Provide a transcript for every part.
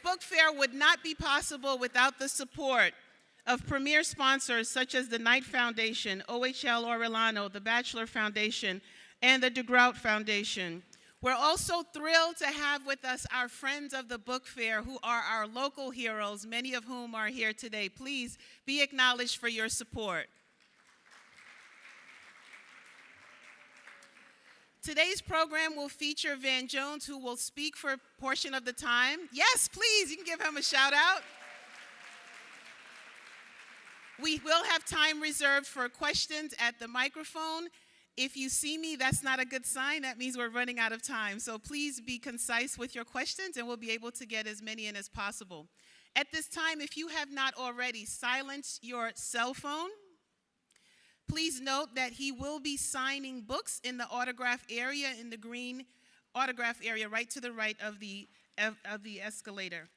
book fair would not be possible without the support of premier sponsors such as the Knight Foundation, OHL Orellano, the Batchelor Foundation, and the DeGrout Foundation. We're also thrilled to have with us our friends of the book fair who are our local heroes, many of whom are here today. Please be acknowledged for your support. Today's program will feature Van Jones, who will speak for a portion of the time. Yes, please, you can give him a shout out. We will have time reserved for questions at the microphone. If you see me, that's not a good sign. That means we're running out of time. So please be concise with your questions, and we'll be able to get as many in as possible. At this time, if you have not already, silence your cell phone. Please note that he will be signing books in the autograph area, in the green autograph area right to the right of the escalator.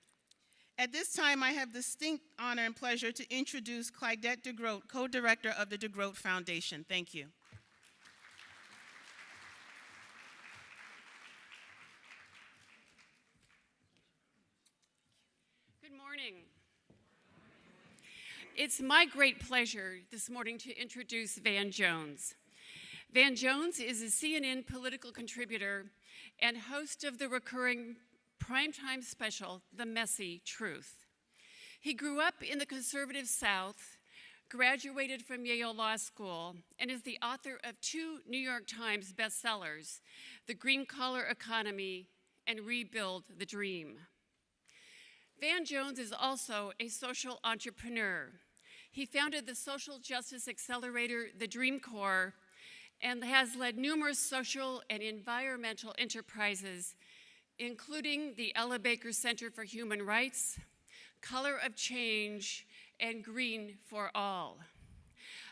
At this time, I have the distinct honor and pleasure to introduce Clydette DeGroat, co-director of the DeGroat Foundation. Thank you. Good morning. It's my great pleasure this morning to introduce Van Jones. Van Jones is a CNN political contributor and host of the recurring primetime special, The Messy Truth. He grew up in the conservative South, graduated from Yale Law School, and is the author of 2 New York Times bestsellers, The Green Collar Economy and Rebuild the Dream. Van Jones is also a social entrepreneur. He founded the social justice accelerator, the Dream Corps, and has led numerous social and environmental enterprises, including the Ella Baker Center for Human Rights, Color of Change, and Green for All.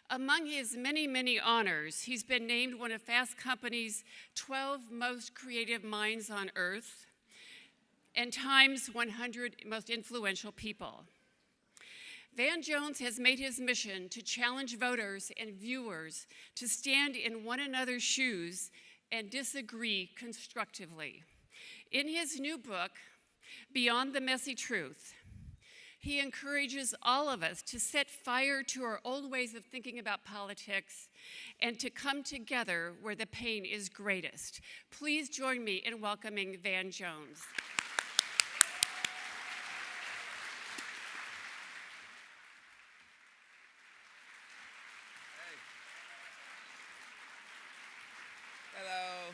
Among his many, many honors, he's been named one of Fast Company's 12 most creative minds on earth and Time's 100 most influential people. Van Jones has made his mission to challenge voters and viewers to stand in one another's shoes and disagree constructively. In his new book, Beyond the Messy Truth, he encourages all of us to set fire to our old ways of thinking about politics and to come together where the pain is greatest. Please join me in welcoming Van Jones. Hello.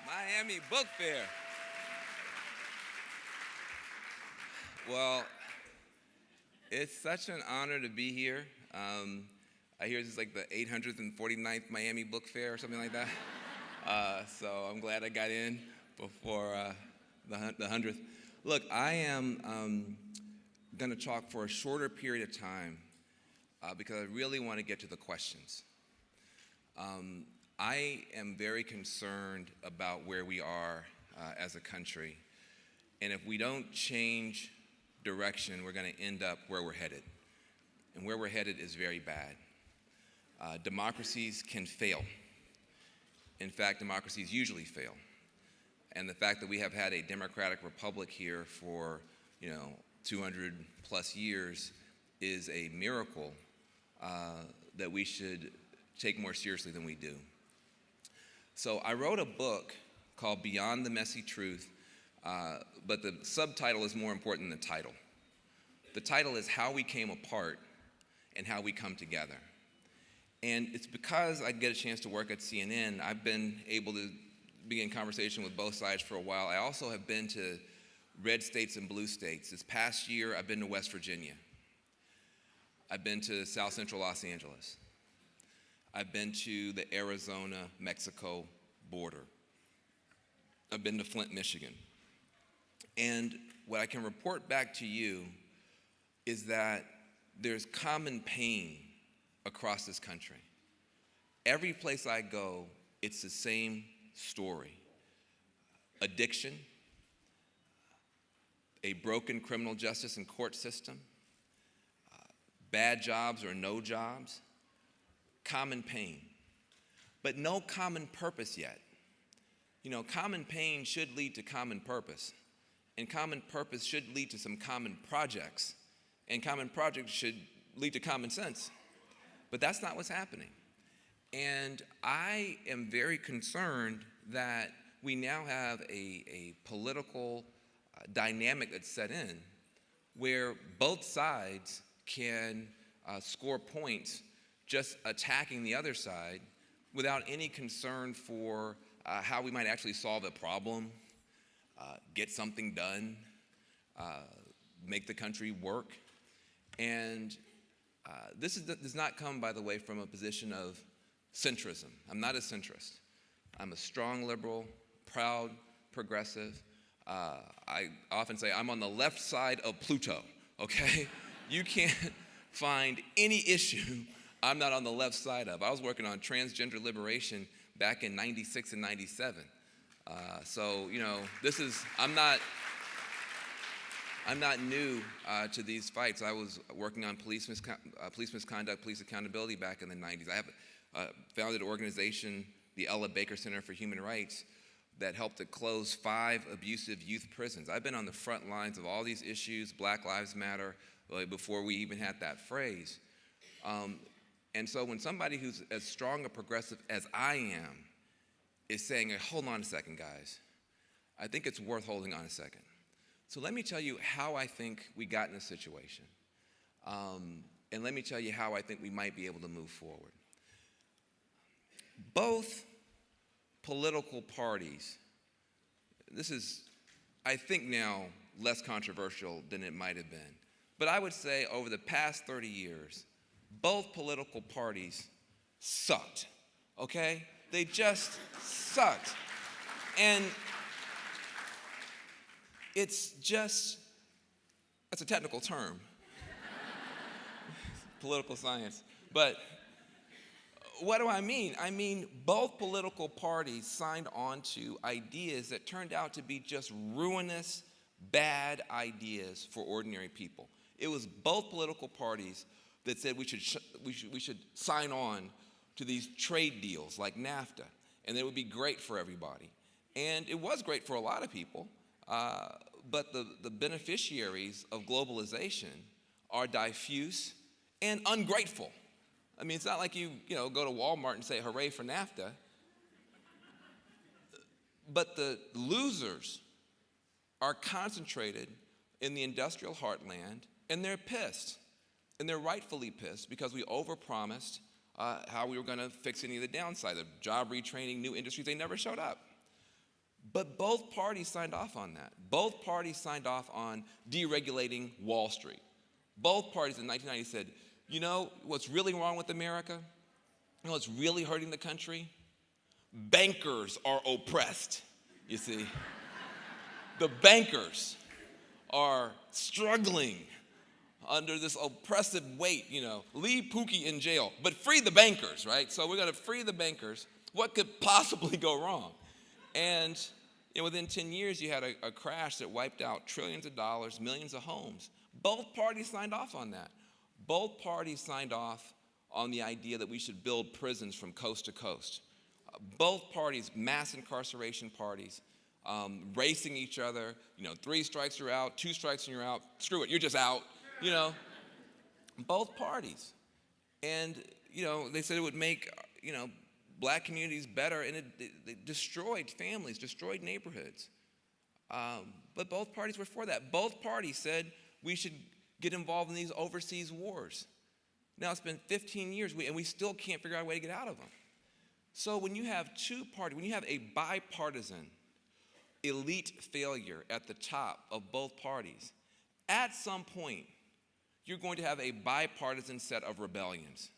Miami Book Fair. Well, it's such an honor to be here. I hear this is like the 849th Miami Book Fair or something like that. So I'm glad I got in before the 100th. Look, I am going to talk for a shorter period of time because I really want to get to the questions. I am very concerned about where we are as a country. And if we don't change direction, we're going to end up where we're headed. And where we're headed is very bad. Democracies can fail. In fact, democracies usually fail. And the fact that we have had a democratic republic here for, 200 plus years is a miracle that we should take more seriously than we do. So I wrote a book called Beyond the Messy Truth, but the subtitle is more important than the title. The title is How We Came Apart and How We Come Together. And it's because I get a chance to work at CNN, I've been able to be in conversation with both sides for a while. I also have been to red states and blue states. This past year, I've been to West Virginia. I've been to South Central Los Angeles. I've been to the Arizona-Mexico border. I've been to Flint, Michigan. And what I can report back to you is that there's common pain across this country. Every place I go, it's the same story. Addiction, a broken criminal justice and court system, bad jobs or no jobs, common pain, but no common purpose yet. common pain should lead to common purpose. And common purpose should lead to some common projects. And common projects should lead to common sense. But that's not what's happening. And I am very concerned that we now have a political dynamic that's set in where both sides can score points just attacking the other side without any concern for how we might actually solve a problem, get something done, make the country work. And this does not come, by the way, from a position of centrism. I'm not a centrist. I'm a strong liberal, proud progressive. I often say I'm on the left side of Pluto, okay? You can't find any issue I'm not on the left side of. I was working on transgender liberation back in 96 and 97. So, I'm not new to these fights. I was working on police misconduct, police accountability back in the 90s. I have founded an organization, the Ella Baker Center for Human Rights, that helped to close 5 abusive youth prisons. I've been on the front lines of all these issues, Black Lives Matter, before we even had that phrase. And so when somebody who's as strong a progressive as I am is saying, hold on a second, guys, I think it's worth holding on a second. So let me tell you how I think we got in this situation. And let me tell you how I think we might be able to move forward. Both political parties, this is, I think now, less controversial than it might have been. But I would say over the past 30 years, both political parties sucked, okay? They just sucked. And that's a technical term, political science. But what do I mean? I mean, both political parties signed on to ideas that turned out to be just ruinous, bad ideas for ordinary people. It was both political parties that said we should sign on to these trade deals like NAFTA, and it would be great for everybody. And it was great for a lot of people, but the beneficiaries of globalization are diffuse and ungrateful. I mean, it's not like you go to Walmart and say, hooray for NAFTA. But the losers are concentrated in the industrial heartland, and they're pissed. And they're rightfully pissed because we overpromised how we were going to fix any of the downside of job retraining, new industries. They never showed up. But both parties signed off on that. Both parties signed off on deregulating Wall Street. Both parties in 1990 said, you know what's really wrong with America? You know what's really hurting the country? Bankers are oppressed, you see. The bankers are struggling under this oppressive weight, Leave Pookie in jail, but free the bankers, right? So we're going to free the bankers. What could possibly go wrong? And within 10 years, you had a crash that wiped out trillions of dollars, millions of homes. Both parties signed off on that. Both parties signed off on the idea that we should build prisons from coast to coast. Both parties, mass incarceration parties, racing each other. 3 strikes, you're out. 2 strikes and you're out. Screw it, you're just out. Both parties. And, they said it would make, black communities better, and it destroyed families, destroyed neighborhoods. But both parties were for that. Both parties said we should get involved in these overseas wars. Now it's been 15 years, and we still can't figure out a way to get out of them. So when you have two parties, when you have a bipartisan elite failure at the top of both parties, at some point, you're going to have a bipartisan set of rebellions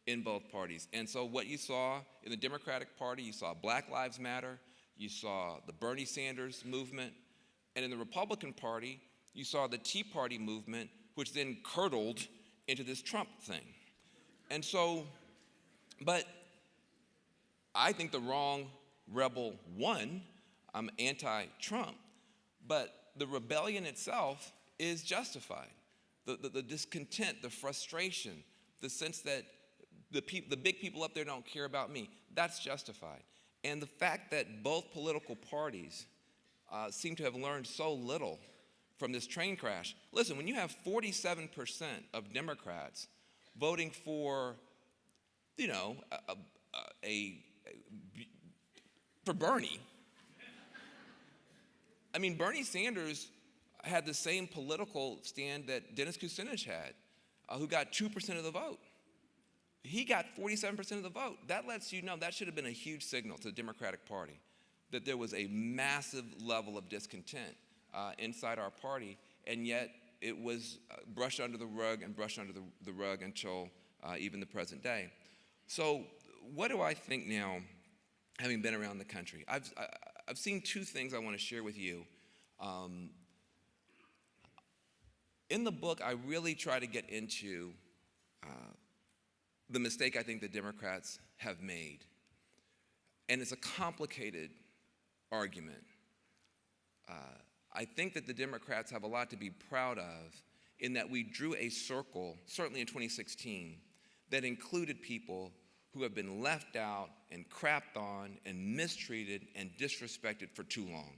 in both parties. And so what you saw in the Democratic Party, you saw Black Lives Matter, you saw the Bernie Sanders movement, and in the Republican Party, you saw the Tea Party movement, which then curdled into this Trump thing. And so, but I think the wrong rebel won. I'm anti-Trump, but the rebellion itself is justified. The discontent, the frustration, the sense that the big people up there don't care about me, that's justified. And the fact that both political parties seem to have learned so little from this train crash. Listen, when you have 47% of Democrats voting for, you know, for Bernie. I mean, Bernie Sanders had the same political stand that Dennis Kucinich had, who got 2% of the vote. He got 47% of the vote. That lets you know that should have been a huge signal to the Democratic Party that there was a massive level of discontent inside our party, and yet it was brushed under the rug and brushed under the rug until even the present day. So what do I think now, having been around the country? I've seen two things I want to share with you. In the book, I really try to get into the mistake I think the Democrats have made. And it's a complicated argument. I think that the Democrats have a lot to be proud of in that we drew a circle, certainly in 2016, that included people who have been left out and crapped on and mistreated and disrespected for too long.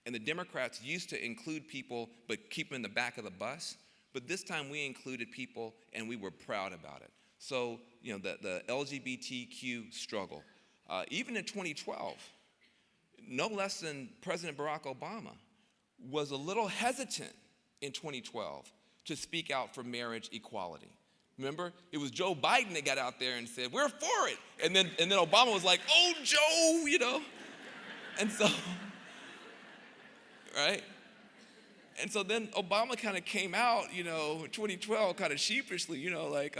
And the Democrats used to include people but keep them in the back of the bus. But this time we included people and we were proud about it. So, you know, the LGBTQ struggle. Even in 2012, no less than President Barack Obama was a little hesitant in 2012 to speak out for marriage equality. Remember, it was Joe Biden that got out there and said, we're for it. And then Obama was like, oh, Joe, you know. And so, right? And so then Obama kind of came out, you know, in 2012 kind of sheepishly, you know, like,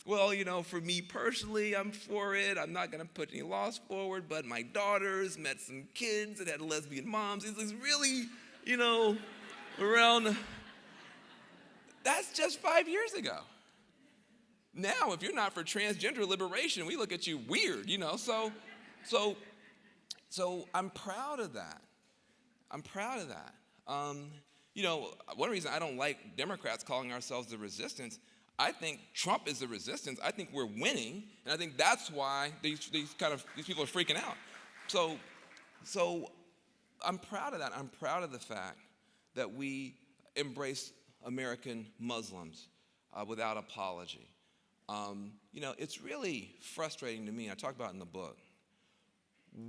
well, you know, for me personally, I'm for it. I'm not going to put any laws forward, but my daughters met some kids that had lesbian moms. It's really, you know, around. That's just 5 years ago. Now, if you're not for transgender liberation, we look at you weird, you know. So I'm proud of that. I'm proud of that. You know, one reason I don't like Democrats calling ourselves the resistance, I think Trump is the resistance. I think we're winning, and I think that's why these people are freaking out. So I'm proud of that. I'm proud of the fact that we embrace American Muslims without apology. You know, it's really frustrating to me. I talk about it in the book.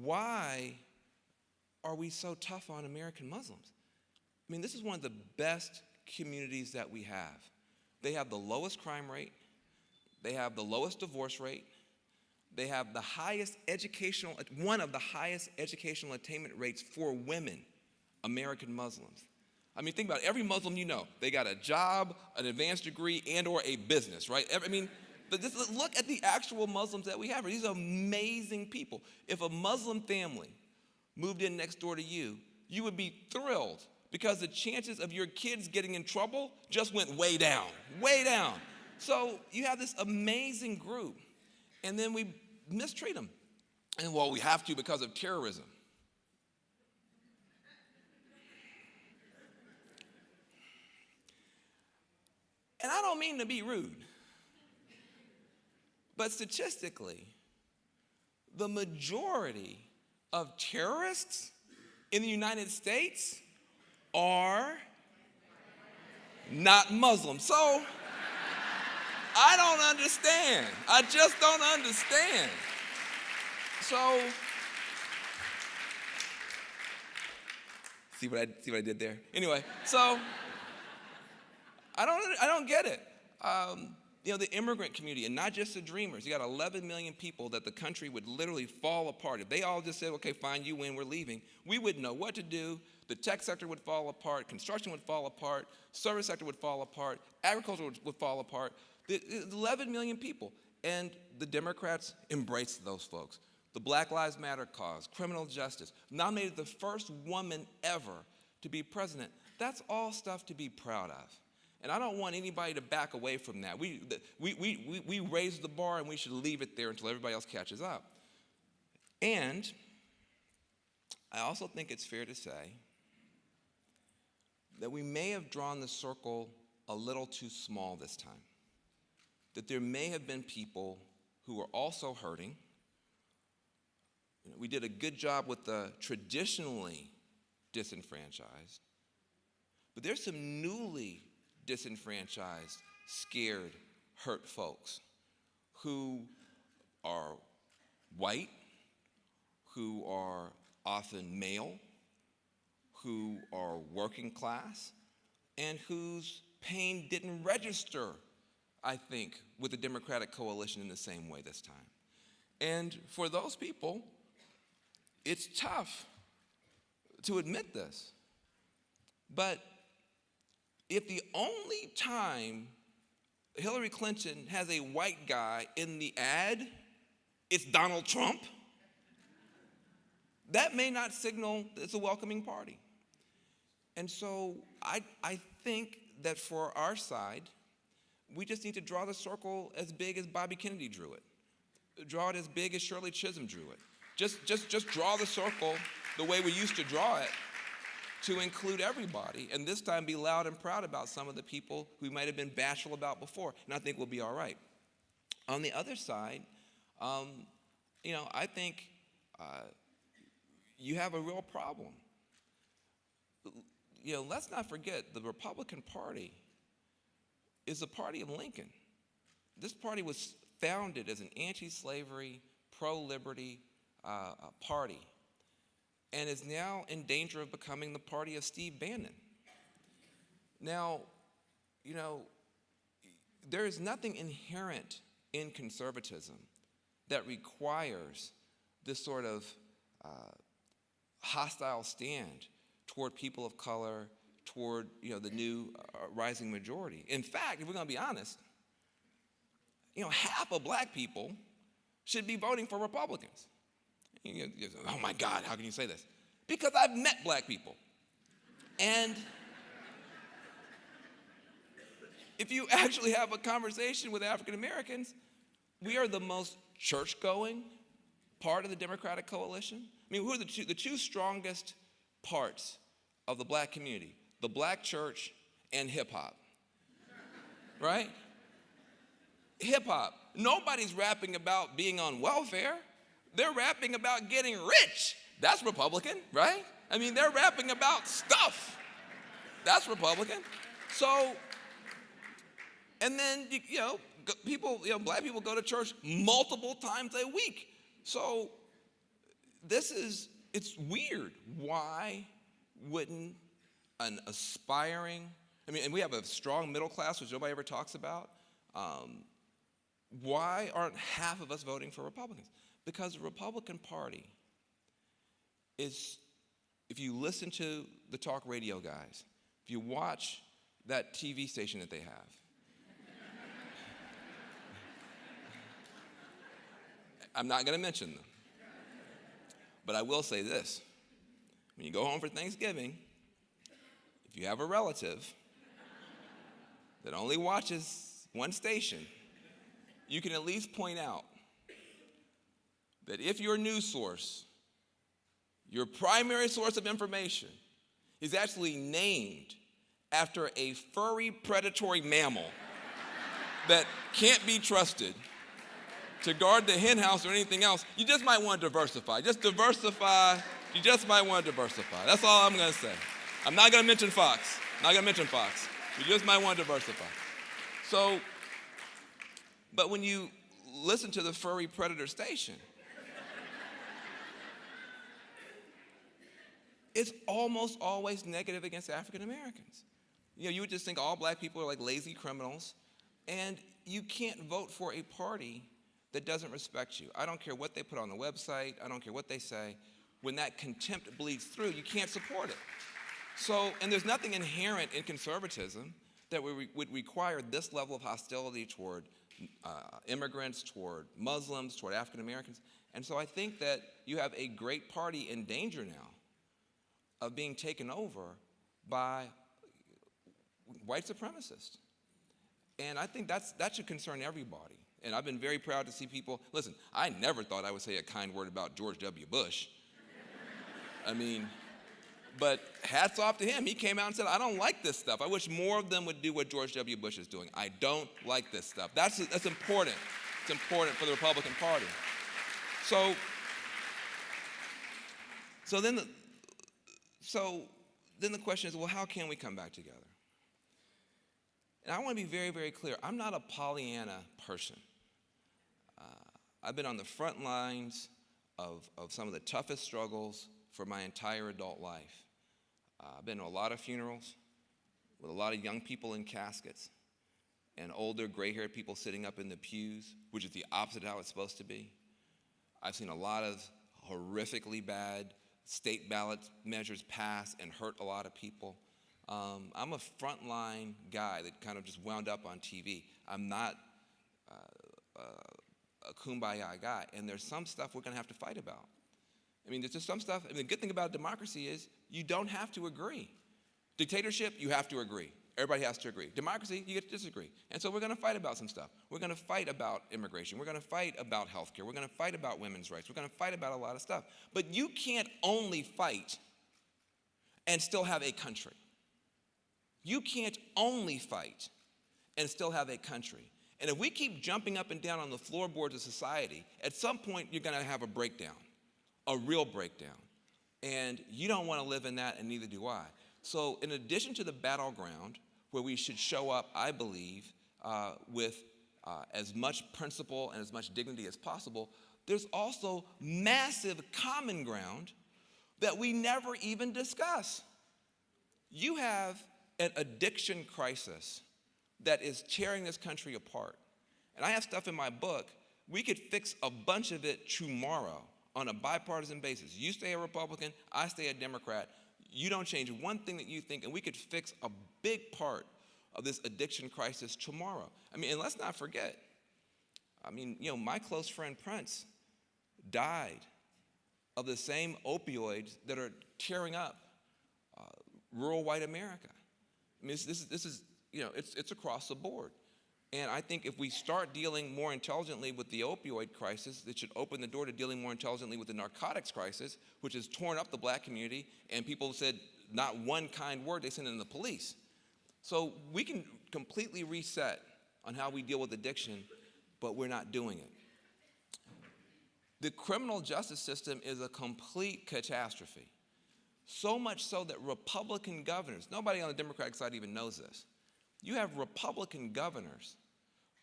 Why are we so tough on American Muslims? I mean, this is one of the best communities that we have. They have the lowest crime rate. They have the lowest divorce rate. They have the highest one of the highest educational attainment rates for women, American Muslims. I mean, think about it. Every Muslim you know, they got a job, an advanced degree, and or a business, right? I mean, but just look at the actual Muslims that we have. These are amazing people. If a Muslim family moved in next door to you, you would be thrilled because the chances of your kids getting in trouble just went way down, way down. So you have this amazing group, and then we mistreat them. And well, we have to because of terrorism. And I don't mean to be rude, but statistically, the majority of terrorists in the United States are not Muslim. So I don't understand. I just don't understand. So see what I did there? Anyway, so I don't get it. You know, the immigrant community, and not just the Dreamers. You got 11 million people that the country would literally fall apart. If they all just said, okay, fine, you win, we're leaving, we wouldn't know what to do. The tech sector would fall apart. Construction would fall apart. Service sector would fall apart. Agriculture would fall apart. 11 million people. And the Democrats embraced those folks. The Black Lives Matter cause, criminal justice, nominated the first woman ever to be president. That's all stuff to be proud of. And I don't want anybody to back away from that. We raised the bar, and we should leave it there until everybody else catches up. And I also think it's fair to say that we may have drawn the circle a little too small this time. That there may have been people who were also hurting, We did a good job with the traditionally disenfranchised, but there's some newly disenfranchised, scared, hurt folks who are white, who are often male, who are working class, and whose pain didn't register, I think, with the Democratic coalition in the same way this time. And for those people, it's tough to admit this. But if the only time Hillary Clinton has a white guy in the ad, it's Donald Trump, that may not signal it's a welcoming party. And so I think that for our side, we just need to draw the circle as big as Bobby Kennedy drew it. Draw it as big as Shirley Chisholm drew it. Just draw the circle the way we used to draw it to include everybody, and this time be loud and proud about some of the people we might have been bashful about before, and I think we'll be all right. On the other side, I think you have a real problem. Let's not forget the Republican Party is the party of Lincoln. This party was founded as an anti-slavery, pro-liberty party, and is now in danger of becoming the party of Steve Bannon. Now, there is nothing inherent in conservatism that requires this sort of hostile stand toward people of color, toward the new rising majority. In fact, if we're going to be honest, half of black people should be voting for Republicans. Oh my God, how can you say this? Because I've met black people. And if you actually have a conversation with African Americans, we are the most church-going part of the Democratic coalition. I mean, who are the two strongest parts of the black community? The black church and hip-hop, right? Hip-hop. Nobody's rapping about being on welfare. They're rapping about getting rich. That's Republican, right? I mean, they're rapping about stuff. That's Republican. So, and then, black people go to church multiple times a week. So it's weird. Why wouldn't an aspiring, and we have a strong middle class, which nobody ever talks about. Why aren't half of us voting for Republicans? Because the Republican Party is, if you listen to the talk radio guys, if you watch that TV station that they have, I'm not going to mention them, but I will say this. When you go home for Thanksgiving, if you have a relative that only watches one station, you can at least point out that if your news source, your primary source of information, is actually named after a furry predatory mammal that can't be trusted to guard the hen house or anything else, you just might want to diversify. Just diversify. You just might want to diversify. That's all I'm going to say. I'm not going to mention Fox. You just might want to diversify. So, but when you listen to the furry predator station, it's almost always negative against African Americans. You would just think all black people are like lazy criminals, and you can't vote for a party that doesn't respect you. I don't care what they put on the website. I don't care what they say. When that contempt bleeds through, you can't support it. So, and there's nothing inherent in conservatism that would require this level of hostility toward immigrants, toward Muslims, toward African Americans. And so I think that you have a great party in danger now of being taken over by white supremacists. And I think that should concern everybody. And I've been very proud to see people, listen, I never thought I would say a kind word about George W. Bush. But hats off to him. He came out and said, I don't like this stuff. I wish more of them would do what George W. Bush is doing. I don't like this stuff. That's important. It's important for the Republican Party. So So then the question is, well, how can we come back together? And I want to be very, very clear. I'm not a Pollyanna person. I've been on the front lines of some of the toughest struggles for my entire adult life. I've been to a lot of funerals with a lot of young people in caskets and older gray-haired people sitting up in the pews, which is the opposite of how it's supposed to be. I've seen a lot of horrifically bad state ballot measures pass and hurt a lot of people. I'm a frontline guy that kind of just wound up on TV. I'm not a kumbaya guy, and there's some stuff we're going to have to fight about. I mean, there's just some stuff. I mean, the good thing about democracy is you don't have to agree. Dictatorship, you have to agree. Everybody has to agree. Democracy, you get to disagree. And so we're going to fight about some stuff. We're going to fight about immigration. We're going to fight about health care. We're going to fight about women's rights. We're going to fight about a lot of stuff. But you can't only fight and still have a country. You can't only fight and still have a country. And if we keep jumping up and down on the floorboards of society, at some point you're going to have a breakdown, a real breakdown. And you don't want to live in that, and neither do I. So in addition to the battleground, where we should show up, I believe, with as much principle and as much dignity as possible, there's also massive common ground that we never even discuss. You have an addiction crisis that is tearing this country apart. And I have stuff in my book. We could fix a bunch of it tomorrow on a bipartisan basis. You stay a Republican, I stay a Democrat. You don't change one thing that you think, and we could fix a big part of this addiction crisis tomorrow. I mean, and let's not forget, my close friend Prince died of the same opioids that are tearing up rural white America. I mean, this is it's across the board. And I think if we start dealing more intelligently with the opioid crisis, it should open the door to dealing more intelligently with the narcotics crisis, which has torn up the black community, and people said not one kind word, they sent in the police. So we can completely reset on how we deal with addiction, but we're not doing it. The criminal justice system is a complete catastrophe. So much so that Republican governors, nobody on the Democratic side even knows this, you have Republican governors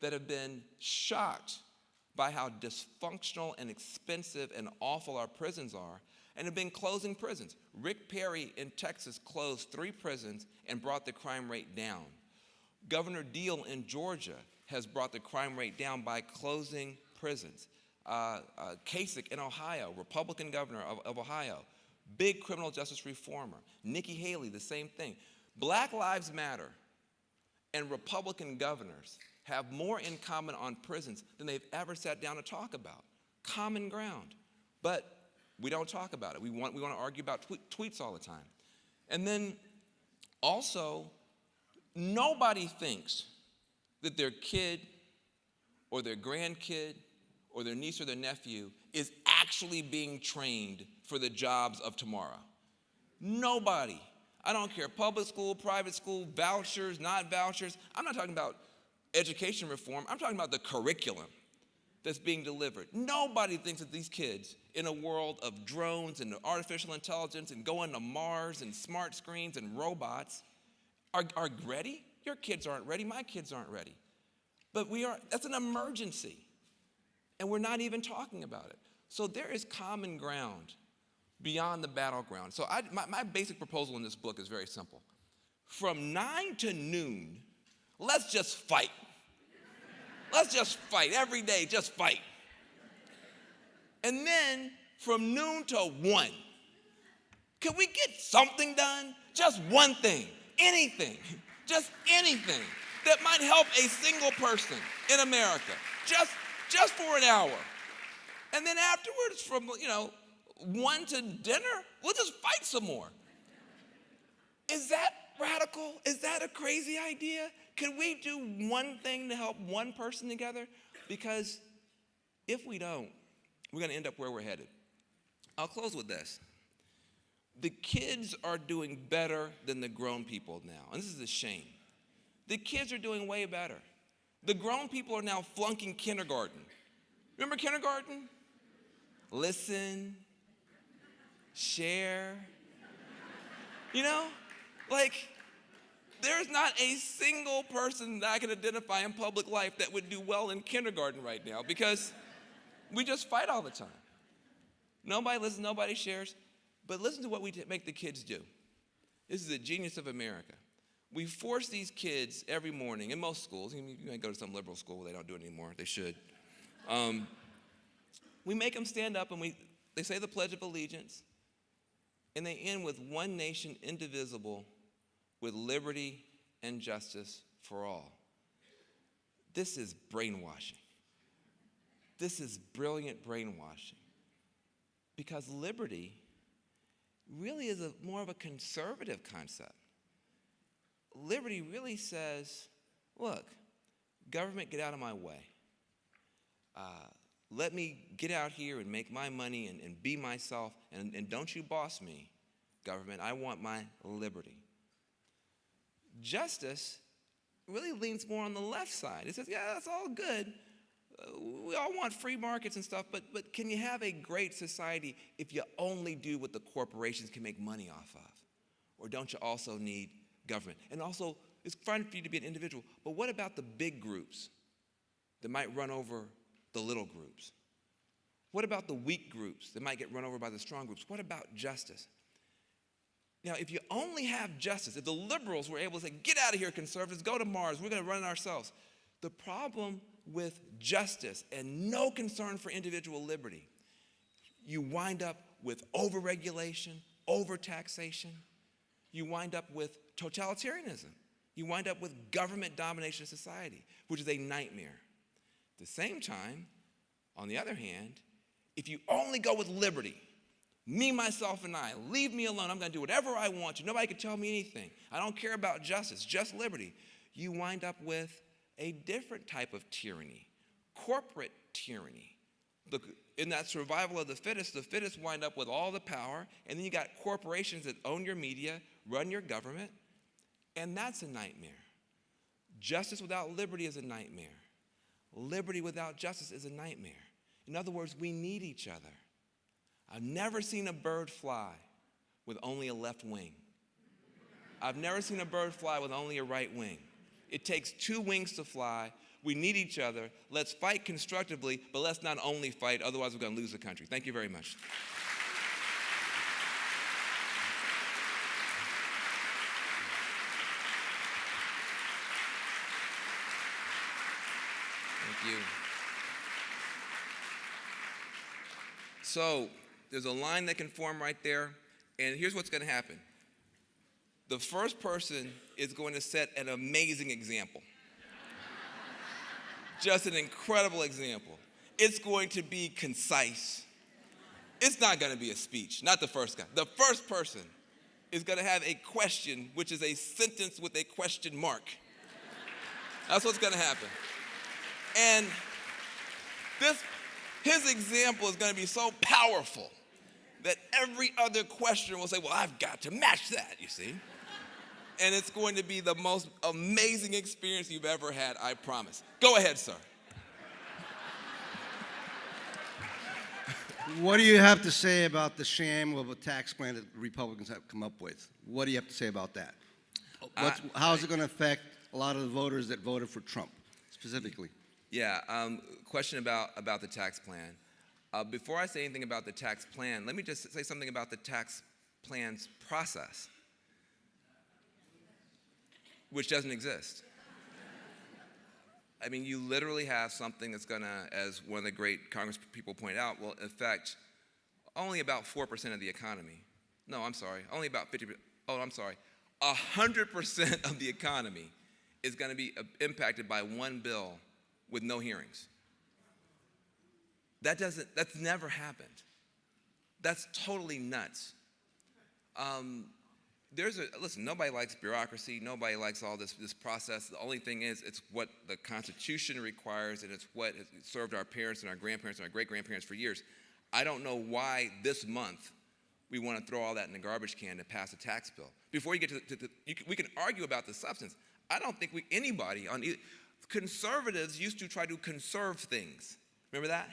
that have been shocked by how dysfunctional and expensive and awful our prisons are and have been closing prisons. Rick Perry in Texas closed 3 prisons and brought the crime rate down. Governor Deal in Georgia has brought the crime rate down by closing prisons. Kasich in Ohio, Republican governor of Ohio, big criminal justice reformer. Nikki Haley, the same thing. Black Lives Matter and Republican governors have more in common on prisons than they've ever sat down to talk about. Common ground. But we don't talk about it. We want to argue about tweets all the time. And then also, nobody thinks that their kid or their grandkid or their niece or their nephew is actually being trained for the jobs of tomorrow. Nobody. I don't care, public school, private school, vouchers, not vouchers. I'm not talking about education reform. I'm talking about the curriculum that's being delivered. Nobody thinks that these kids in a world of drones and artificial intelligence and going to Mars and smart screens and robots are ready. Your kids aren't ready. My kids aren't ready. But we are. That's an emergency. And we're not even talking about it. So there is common ground beyond the battleground. So my basic proposal in this book is very simple. From 9 to noon, let's just fight. Let's just fight. Every day, just fight. And then from noon to 1, can we get something done? Just one thing, anything, just anything that might help a single person in America, just for an hour. And then afterwards, from 1 to dinner, we'll just fight some more. Is that radical? Is that a crazy idea? Can we do one thing to help one person together? Because if we don't, we're going to end up where we're headed. I'll close with this. The kids are doing better than the grown people now. And this is a shame. The kids are doing way better. The grown people are now flunking kindergarten. Remember kindergarten? Listen, share. You know, like, there's not a single person that I can identify in public life that would do well in kindergarten right now because we just fight all the time. Nobody listens, nobody shares. But listen to what we make the kids do. This is the genius of America. We force these kids every morning in most schools. You might go to some liberal school where they don't do it anymore. They should. We make them stand up and they say the Pledge of Allegiance, and they end with one nation indivisible, with liberty and justice for all. This is brainwashing. This is brilliant brainwashing. Because liberty really is more of a conservative concept. Liberty really says, look, government, get out of my way. Let me get out here and make my money and be myself, and don't you boss me, government. I want my liberty. Justice really leans more on the left side. It says, yeah, that's all good. We all want free markets and stuff, but can you have a great society if you only do what the corporations can make money off of? Or don't you also need government? And also, it's fine for you to be an individual, but what about the big groups that might run over the little groups? What about the weak groups that might get run over by the strong groups? What about justice? Now, if you only have justice, if the liberals were able to say, get out of here, conservatives, go to Mars, we're going to run it ourselves. The problem with justice and no concern for individual liberty, you wind up with overregulation, overtaxation. You wind up with totalitarianism. You wind up with government domination of society, which is a nightmare. At the same time, on the other hand, if you only go with liberty, me, myself, and I, leave me alone, I'm going to do whatever I want to. Nobody can tell me anything. I don't care about justice, just liberty. You wind up with a different type of tyranny, corporate tyranny. In that survival of the fittest wind up with all the power, and then you got corporations that own your media, run your government, and that's a nightmare. Justice without liberty is a nightmare. Liberty without justice is a nightmare. In other words, we need each other. I've never seen a bird fly with only a left wing. I've never seen a bird fly with only a right wing. It takes two wings to fly. We need each other. Let's fight constructively, but let's not only fight, otherwise we're going to lose the country. Thank you very much. Thank you. So there's a line that can form right there, and here's what's going to happen. The first person is going to set an amazing example. Just an incredible example. It's going to be concise. It's not going to be a speech, not the first guy. The first person is going to have a question, which is a sentence with a question mark. That's what's going to happen. And his example is going to be so powerful that every other questioner will say, well, I've got to match that, you see. And it's going to be the most amazing experience you've ever had, I promise. Go ahead, sir. What do you have to say about the sham of a tax plan that the Republicans have come up with? What do you have to say about that? How is it going to affect a lot of the voters that voted for Trump, specifically? Yeah, question about the tax plan. Before I say anything about the tax plan, let me just say something about the tax plan's process, which doesn't exist. I mean, you literally have something that's going to, as one of the great Congress people pointed out, will affect only about 4% of the economy. No, I'm sorry, only about 50%. Oh, I'm sorry. 100% of the economy is going to be impacted by one bill with no hearings. That's never happened. That's totally nuts. Listen, nobody likes bureaucracy. Nobody likes all this process. The only thing is, it's what the Constitution requires, and it's what has served our parents and our grandparents and our great-grandparents for years. I don't know why this month we want to throw all that in the garbage can to pass a tax bill. Before you get we can argue about the substance. I don't think conservatives used to try to conserve things. Remember that?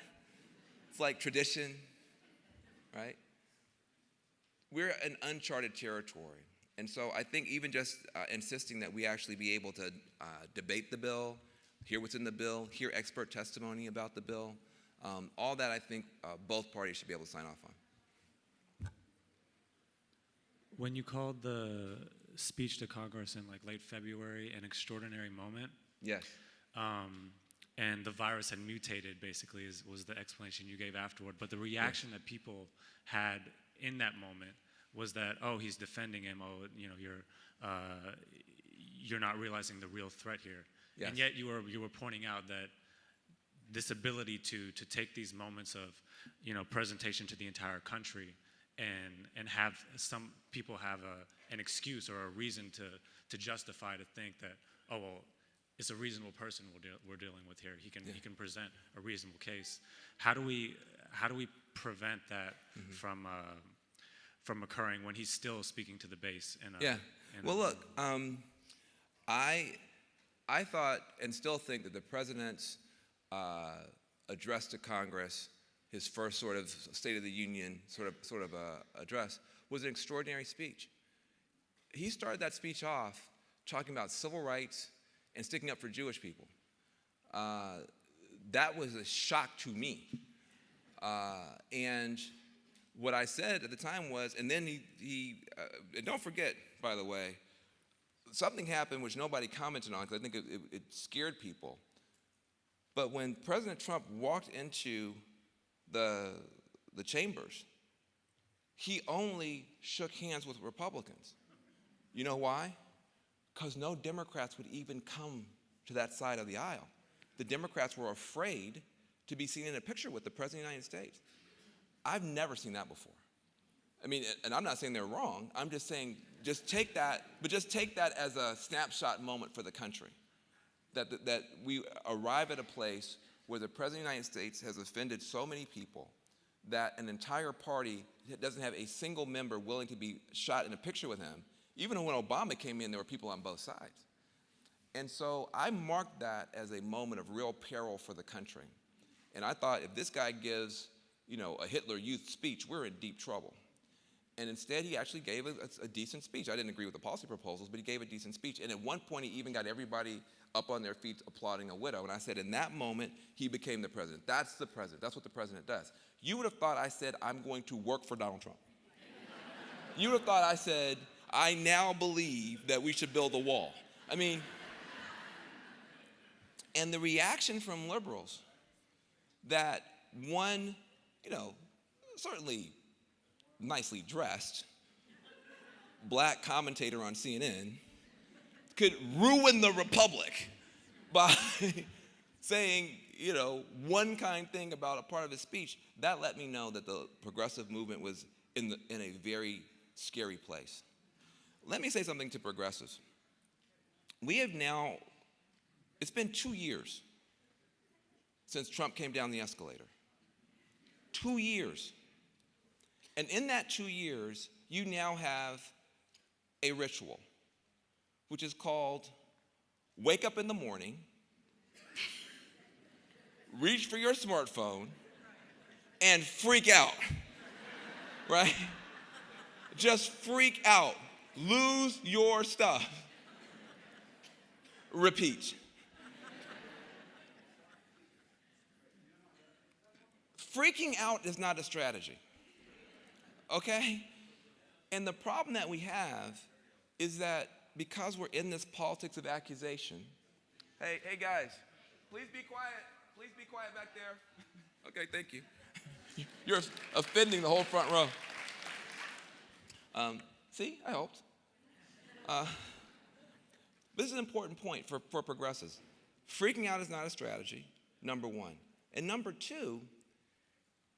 It's like tradition, right? we're in uncharted territory. And so I think even just insisting that we actually be able to debate the bill, hear what's in the bill, hear expert testimony about the bill, all that I think both parties should be able to sign off on. When you called the speech to Congress in like late February an extraordinary moment, Yes. and the virus had mutated, basically, was the explanation you gave afterward. But the reaction that people had in that moment was that, oh, he's defending him. Oh, you know, you're not realizing the real threat here. Yes. And yet you were pointing out that this ability to take these moments of, you know, presentation to the entire country and have some people have an excuse or a reason to justify, to think that, oh, well, it's a reasonable person we're dealing with here. He can present a reasonable case. How do we prevent that from occurring when he's still speaking to the base? Well, look, I thought and still think that the president's address to Congress, his first sort of State of the Union sort of address, was an extraordinary speech. He started that speech off talking about civil rights and sticking up for Jewish people. That was a shock to me. And what I said at the time was, and then he and don't forget, by the way, something happened which nobody commented on because I think it scared people. But when President Trump walked into the chambers, he only shook hands with Republicans. You know why? Because no Democrats would even come to that side of the aisle. The Democrats were afraid to be seen in a picture with the President of the United States. I've never seen that before. I mean, and I'm not saying they're wrong. I'm just saying, just take that as a snapshot moment for the country. That we arrive at a place where the President of the United States has offended so many people that an entire party doesn't have a single member willing to be shot in a picture with him. Even when Obama came in, there were people on both sides. And so I marked that as a moment of real peril for the country. And I thought, if this guy gives, you know, a Hitler Youth speech, we're in deep trouble. And instead, he actually gave a decent speech. I didn't agree with the policy proposals, but he gave a decent speech. And at one point, he even got everybody up on their feet applauding a widow. And I said, in that moment, he became the president. That's the president. That's what the president does. You would have thought I said, I'm going to work for Donald Trump. You would have thought I said, I now believe that we should build a wall. I mean, and the reaction from liberals that one, you know, certainly nicely dressed black commentator on CNN could ruin the republic by saying, you know, one kind thing about a part of his speech, that let me know that the progressive movement was in a very scary place. Let me say something to progressives. We have now, it's been 2 years since Trump came down the escalator. 2 years. And in that 2 years, you now have a ritual, which is called wake up in the morning, reach for your smartphone, and freak out, right? Just freak out. Lose your stuff. Repeat. Freaking out is not a strategy, okay? And the problem that we have is that because we're in this politics of accusation, hey guys, please be quiet. Please be quiet back there. Okay, thank you. You're offending the whole front row. See, I helped. This is an important point for progressives. Freaking out is not a strategy, number one. And number two,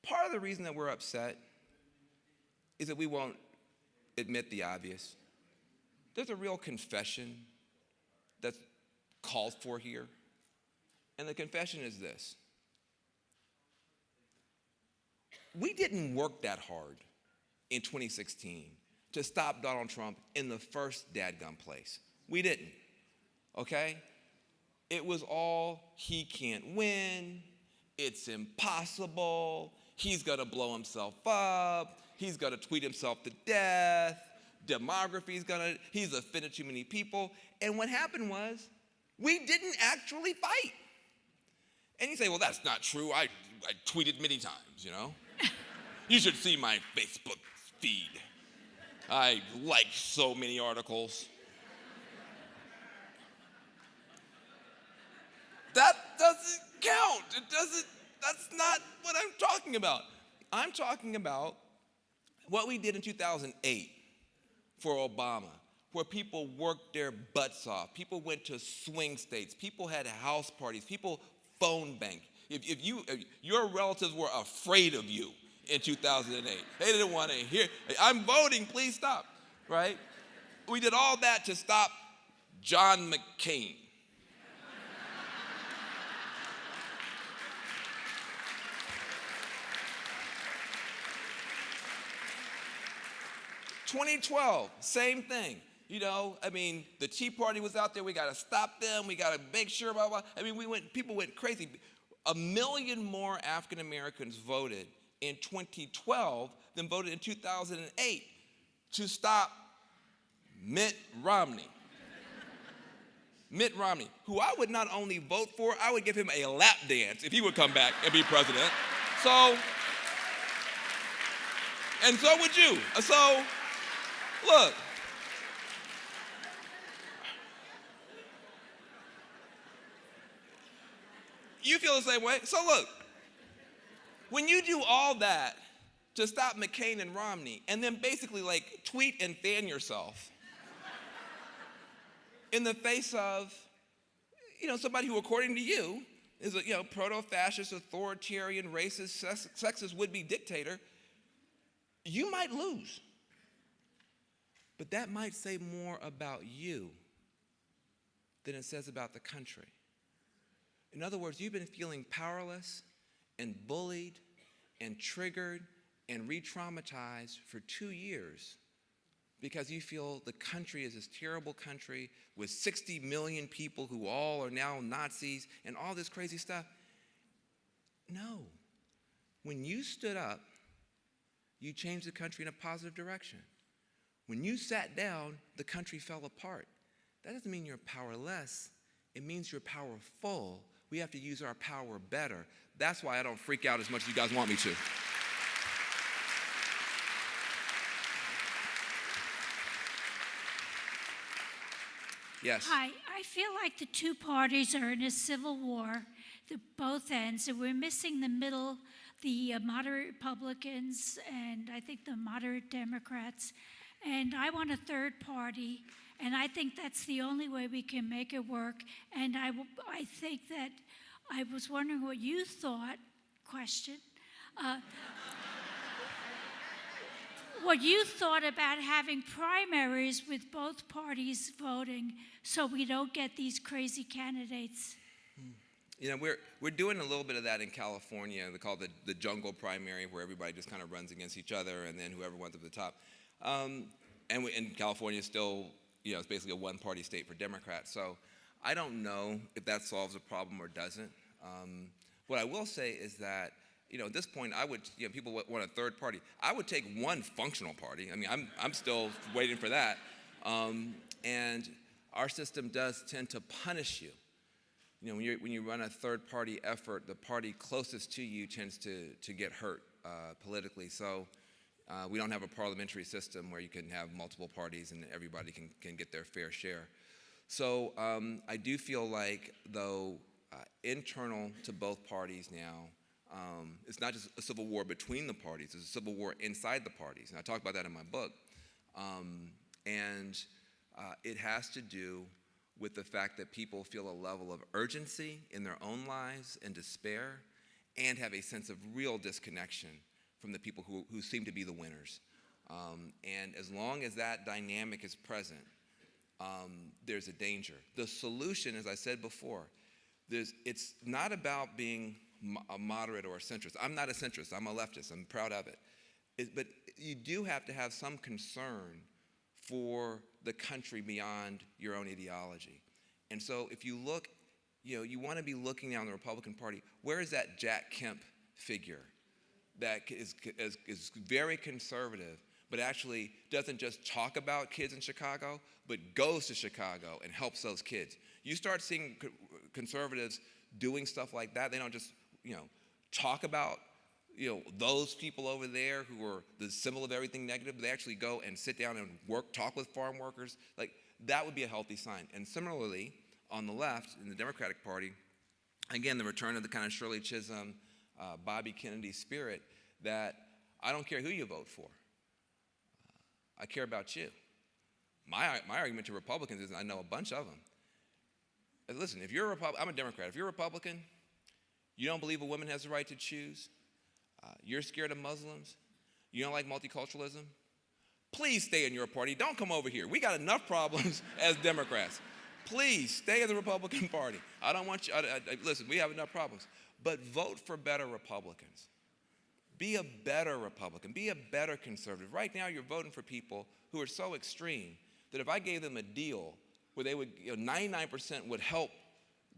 part of the reason that we're upset is that we won't admit the obvious. There's a real confession that's called for here. And the confession is this. We didn't work that hard in 2016 to stop Donald Trump in the first dadgum place. We didn't, okay? It was all, he can't win, it's impossible, He's going to blow himself up. He's going to tweet himself to death. He's offended too many people. And what happened was, we didn't actually fight. And you say, well, that's not true. I tweeted many times, you know. You should see my Facebook feed. I like so many articles. That doesn't count. That's not what I'm talking about. I'm talking about what we did in 2008 for Obama, where people worked their butts off. People went to swing states. People had house parties. People phone banked. If your relatives were afraid of you in 2008, they didn't want to hear, I'm voting, please stop, right? We did all that to stop John McCain. (2012), same thing. You know, I mean, the Tea Party was out there. We got to stop them. We got to make sure, blah, blah. I mean, people went crazy. 1 million more African Americans voted in 2012 than voted in 2008 to stop Mitt Romney. Mitt Romney, who I would not only vote for, I would give him a lap dance if he would come back and be president. And so would you. So, look. You feel the same way? So look, when you do all that to stop McCain and Romney, and then basically like tweet and fan yourself in the face of, you know, somebody who, according to you, is a, you know, proto-fascist, authoritarian, racist, sexist would-be dictator, you might lose. But that might say more about you than it says about the country. In other words, you've been feeling powerless and bullied and triggered and re-traumatized for 2 years because you feel the country is this terrible country with 60 million people who all are now Nazis and all this crazy stuff. No. When you stood up, you changed the country in a positive direction. When you sat down, the country fell apart. That doesn't mean you're powerless. It means you're powerful. We have to use our power better. That's why I don't freak out as much as you guys want me to. Yes. Hi, I feel like the two parties are in a civil war, both ends, and we're missing the middle, the moderate Republicans and I think the moderate Democrats. And I want a third party, and I think that's the only way we can make it work. And I think that I was wondering what you thought, what you thought about having primaries with both parties voting so we don't get these crazy candidates. You know, we're doing a little bit of that in California. They call it the jungle primary, where everybody just kind of runs against each other, and then whoever went up to the top. In California, still, you know, it's basically a one-party state for Democrats. So I don't know if that solves a problem or doesn't. What I will say is that, you know, at this point, I would, you know, people want a third party. I would take one functional party. I mean, I'm still waiting for that. And our system does tend to punish you. You know, when you run a third-party effort, the party closest to you tends to get hurt politically. So we don't have a parliamentary system where you can have multiple parties and everybody can get their fair share. So I do feel like, though, internal to both parties now, it's not just a civil war between the parties, it's a civil war inside the parties. And I talk about that in my book. It has to do with the fact that people feel a level of urgency in their own lives and despair, and have a sense of real disconnection from the people who seem to be the winners. And as long as that dynamic is present, there's a danger. The solution, as I said before, it's not about being a moderate or a centrist. I'm not a centrist, I'm a leftist, I'm proud of it. But you do have to have some concern for the country beyond your own ideology. And so if you look, you know, you want to be looking down the Republican Party, where is that Jack Kemp figure? that is very conservative, but actually doesn't just talk about kids in Chicago, but goes to Chicago and helps those kids. You start seeing conservatives doing stuff like that. They don't just, talk about, those people over there who are the symbol of everything negative. They actually go and sit down and talk with farm workers. Like, that would be a healthy sign. And similarly, on the left, in the Democratic Party, again, the return of the kind of Shirley Chisholm, Bobby Kennedy spirit that I don't care who you vote for. I care about you. My argument to Republicans is, I know a bunch of them. Listen, if you're a Republican, I'm a Democrat. If you're a Republican, you don't believe a woman has the right to choose, you're scared of Muslims, you don't like multiculturalism, please stay in your party. Don't come over here. We got enough problems as Democrats. Please stay in the Republican Party. I don't want you, listen, we have enough problems. But vote for better Republicans. Be a better Republican. Be a better conservative. Right now, you're voting for people who are so extreme that if I gave them a deal where they would, 99% would help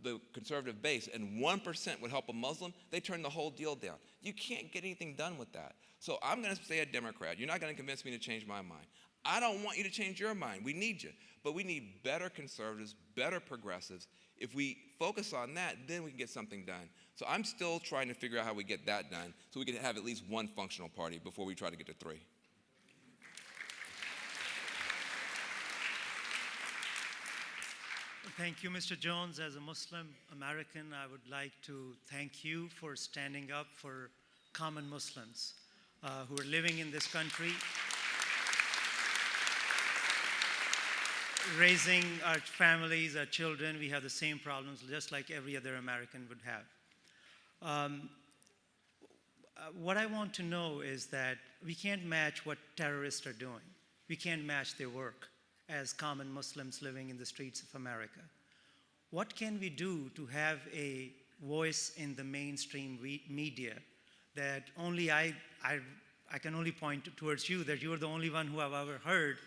the conservative base and 1% would help a Muslim, they turn the whole deal down. You can't get anything done with that. So I'm going to stay a Democrat. You're not going to convince me to change my mind. I don't want you to change your mind. We need you. But we need better conservatives, better progressives. If we focus on that, then we can get something done. So I'm still trying to figure out how we get that done so we can have at least one functional party before we try to get to 3. Thank you, Mr. Jones. As a Muslim American, I would like to thank you for standing up for common Muslims who are living in this country, raising our families, our children. We have the same problems just like every other American would have. What I want to know is that we can't match what terrorists are doing. We can't match their work as common Muslims living in the streets of America. What can we do to have a voice in the mainstream media that only I can only point towards you, that you're the only one who I've ever heard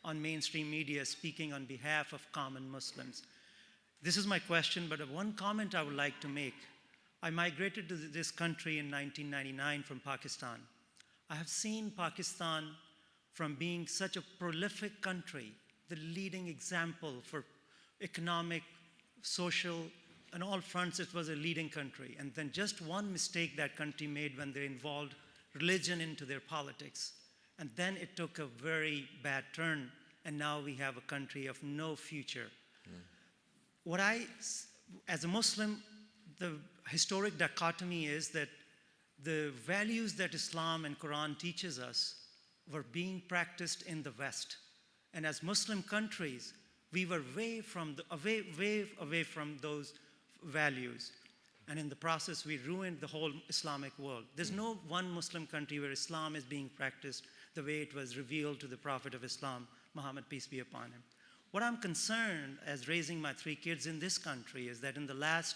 on mainstream media speaking on behalf of common Muslims? This is my question, but one comment I would like to make. I migrated to this country in 1999 from Pakistan. I have seen Pakistan from being such a prolific country, the leading example for economic, social, on all fronts. It was a leading country. And then just one mistake that country made when they involved religion into their politics. And then it took a very bad turn, and now we have a country of no future. As a Muslim, the historic dichotomy is that the values that Islam and Quran teaches us were being practiced in the West. And as Muslim countries, we were way away from those values. And in the process, we ruined the whole Islamic world. There's no one Muslim country where Islam is being practiced the way it was revealed to the Prophet of Islam, Muhammad, peace be upon him. What I'm concerned as raising my 3 kids in this country is that in the last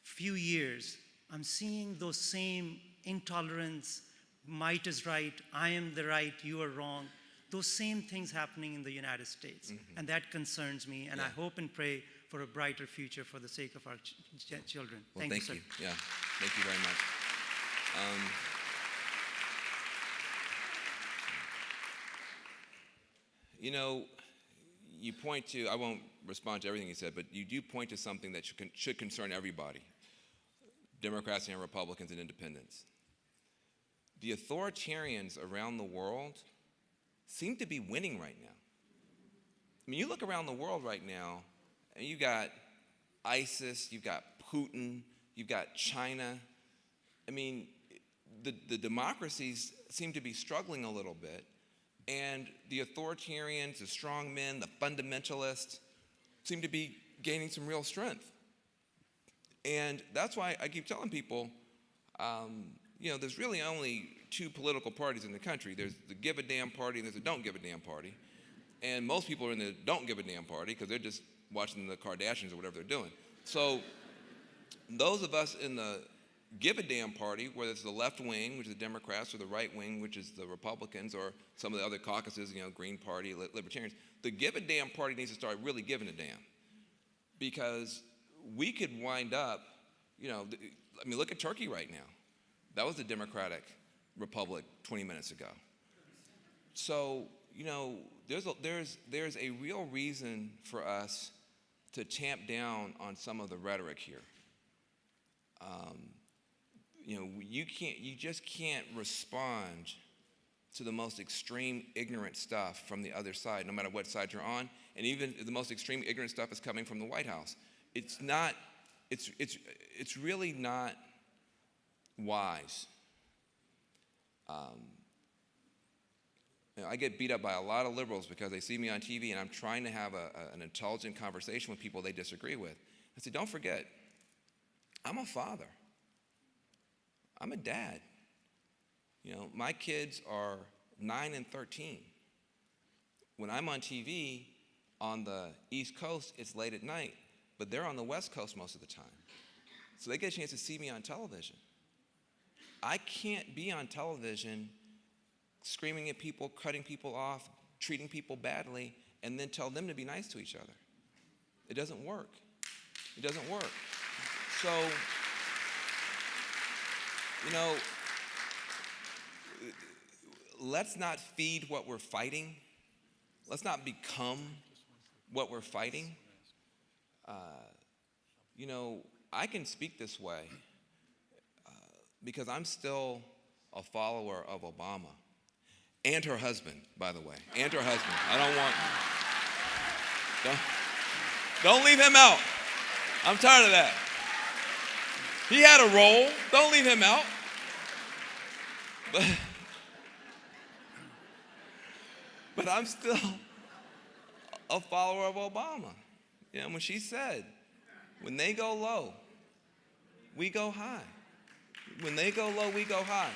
few years, I'm seeing those same intolerance, might is right, I am the right, you are wrong, those same things happening in the United States. And that concerns me, and I hope and pray for a brighter future for the sake of our children. Well, thank you, sir. Yeah, thank you very much. You point to, I won't respond to everything you said, but you do point to something that should concern everybody, Democrats and Republicans and independents. The authoritarians around the world seem to be winning right now. I mean, you look around the world right now, and you got ISIS, you've got Putin, you've got China. I mean, the democracies seem to be struggling a little bit, and the authoritarians, the strongmen, the fundamentalists seem to be gaining some real strength. And that's why I keep telling people, there's really only 2 political parties in the country. There's the give a damn party and there's the don't give a damn party. And most people are in the don't give a damn party because they're just watching the Kardashians or whatever they're doing. So those of us in the give a damn party, whether it's the left wing, which is the Democrats, or the right wing, which is the Republicans, or some of the other caucuses, Green Party, Libertarians, the give a damn party needs to start really giving a damn. Because we could wind up, look at Turkey right now. That was a Democratic republic 20 minutes ago. So, you know, there's a real reason for us to tamp down on some of the rhetoric here. You know, you just can't respond to the most extreme ignorant stuff from the other side, no matter what side you're on, and even if the most extreme ignorant stuff is coming from the White House. It's really not wise. You know, I get beat up by a lot of liberals because they see me on TV and I'm trying to have an intelligent conversation with people they disagree with. I say, don't forget, I'm a father. I'm a dad. You know, my kids are 9 and 13. When I'm on TV on the East Coast, it's late at night, but they're on the West Coast most of the time. So they get a chance to see me on television. I can't be on television screaming at people, cutting people off, treating people badly, and then tell them to be nice to each other. It doesn't work. It doesn't work. So, you know, let's not feed what we're fighting. Let's not become what we're fighting. You know, I can speak this way because I'm still a follower of Obama and her husband, by the way, and her husband. I don't leave him out. I'm tired of that. He had a role. Don't leave him out. But I'm still a follower of Obama. You know, when she said, when they go low, we go high. When they go low, we go high.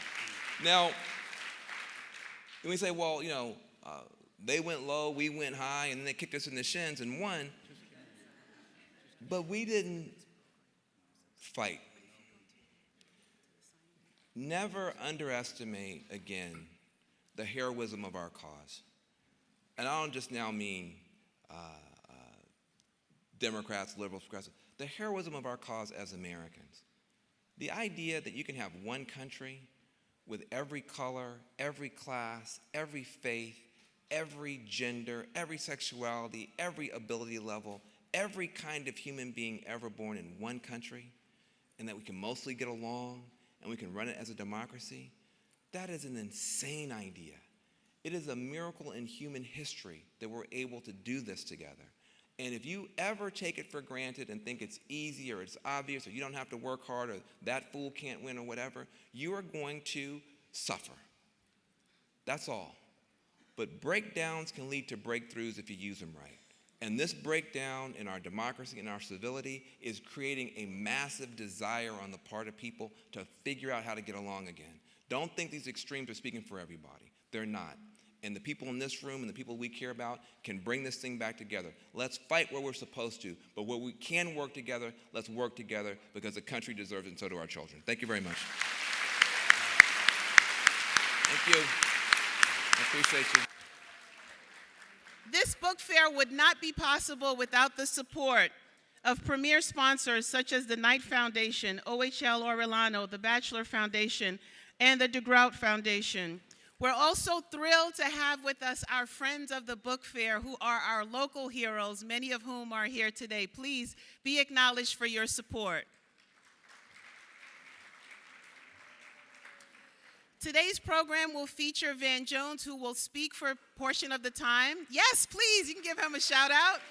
Now, we say, well, you know, they went low, we went high, and then they kicked us in the shins and won. But we didn't fight. Never underestimate, again, the heroism of our cause. And I don't just now mean Democrats, liberals, progressives. The heroism of our cause as Americans. The idea that you can have one country with every color, every class, every faith, every gender, every sexuality, every ability level, every kind of human being ever born in one country, and that we can mostly get along and we can run it as a democracy, that is an insane idea. It is a miracle in human history that we're able to do this together. And if you ever take it for granted and think it's easy or it's obvious or you don't have to work hard or that fool can't win or whatever, you are going to suffer. That's all. But breakdowns can lead to breakthroughs if you use them right. And this breakdown in our democracy and our civility is creating a massive desire on the part of people to figure out how to get along again. Don't think these extremes are speaking for everybody. They're not. And the people in this room and the people we care about can bring this thing back together. Let's fight where we're supposed to, but where we can work together, let's work together because the country deserves it and so do our children. Thank you very much. Thank you. I appreciate you. This book fair would not be possible without the support of premier sponsors such as the Knight Foundation, OHL Orellano, the Batchelor Foundation, and the DeGrout Foundation. We're also thrilled to have with us our friends of the book fair who are our local heroes, many of whom are here today. Please be acknowledged for your support. Today's program will feature Van Jones, who will speak for a portion of the time. Yes, please, you can give him a shout out.